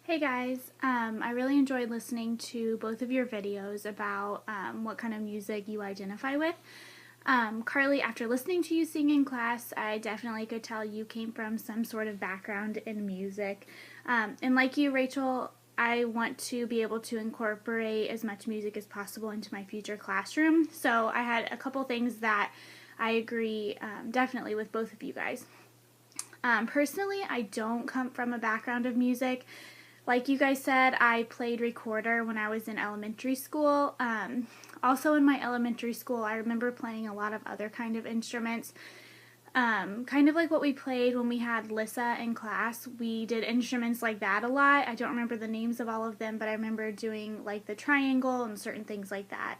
Hey guys, I really enjoyed listening to both of your videos about what kind of music you identify with. Carly, after listening to you sing in class, I definitely could tell you came from some sort of background in music. And like you, Rachel, I want to be able to incorporate as much music as possible into my future classroom. So I had a couple things that I agree definitely with both of you guys. Personally, I don't come from a background of music. Like you guys said, I played recorder when I was in elementary school. Also in my elementary school, I remember playing a lot of other kind of instruments. Kind of like what we played when we had Lissa in class. We did instruments like that a lot. I don't remember the names of all of them, but I remember doing like the triangle and certain things like that.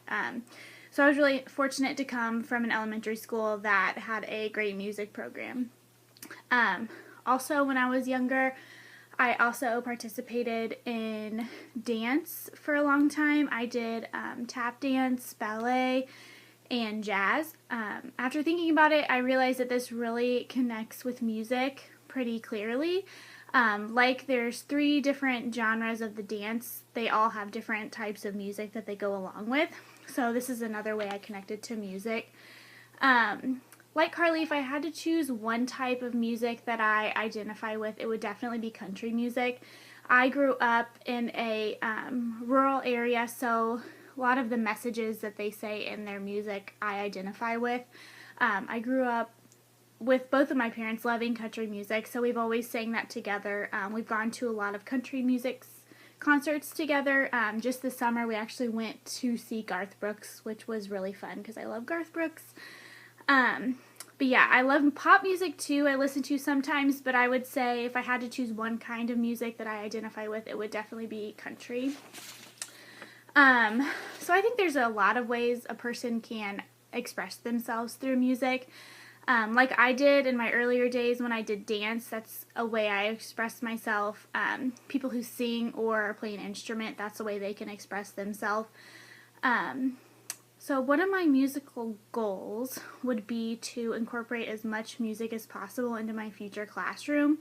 So I was really fortunate to come from an elementary school that had a great music program. Also, when I was younger, I also participated in dance for a long time. I did tap dance, ballet, and jazz. After thinking about it, I realized that this really connects with music pretty clearly. Like there's 3 different genres of the dance. They all have different types of music that they go along with. So this is another way I connected to music. Like Carly, if I had to choose one type of music that I identify with, it would definitely be country music. I grew up in a rural area, so a lot of the messages that they say in their music I identify with. I grew up with both of my parents loving country music, so we've always sang that together. We've gone to a lot of country music concerts together. Just this summer, we actually went to see Garth Brooks, which was really fun because I love Garth Brooks. But yeah, I love pop music too. I listen to sometimes, but I would say if I had to choose one kind of music that I identify with, it would definitely be country. So I think there's a lot of ways a person can express themselves through music. Like I did in my earlier days when I did dance, that's a way I express myself. People who sing or play an instrument, that's a way they can express themselves. So one of my musical goals would be to incorporate as much music as possible into my future classroom.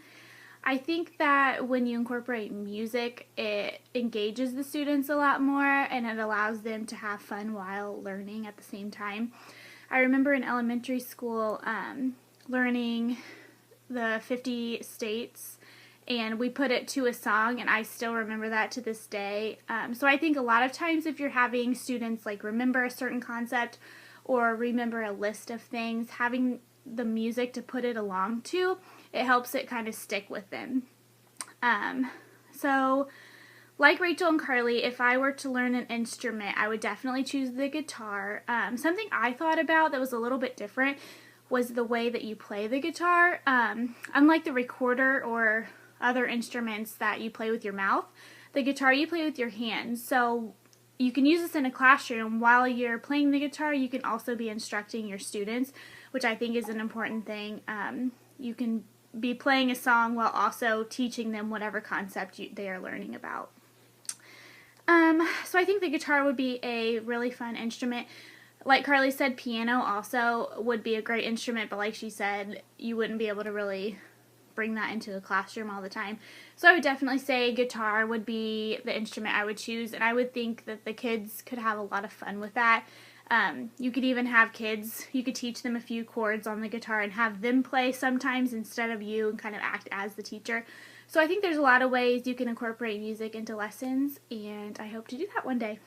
I think that when you incorporate music, it engages the students a lot more and it allows them to have fun while learning at the same time. I remember in elementary school learning the 50 states, and we put it to a song, and I still remember that to this day. So I think a lot of times if you're having students like remember a certain concept or remember a list of things, having the music to put it along to, it helps it kind of stick with them. So like Rachel and Carly, if I were to learn an instrument, I would definitely choose the guitar. Something I thought about that was a little bit different was the way that you play the guitar. Unlike the recorder or other instruments that you play with your mouth, the guitar you play with your hands. So you can use this in a classroom. While you're playing the guitar, you can also be instructing your students, which I think is an important thing. You can be playing a song while also teaching them whatever concept they are learning about. So I think the guitar would be a really fun instrument. Like Carly said, piano also would be a great instrument, but like she said, you wouldn't be able to really bring that into the classroom all the time. So I would definitely say guitar would be the instrument I would choose, and I would think that the kids could have a lot of fun with that. You could even have kids, you could teach them a few chords on the guitar and have them play sometimes instead of you and kind of act as the teacher. So I think there's a lot of ways you can incorporate music into lessons, and I hope to do that one day.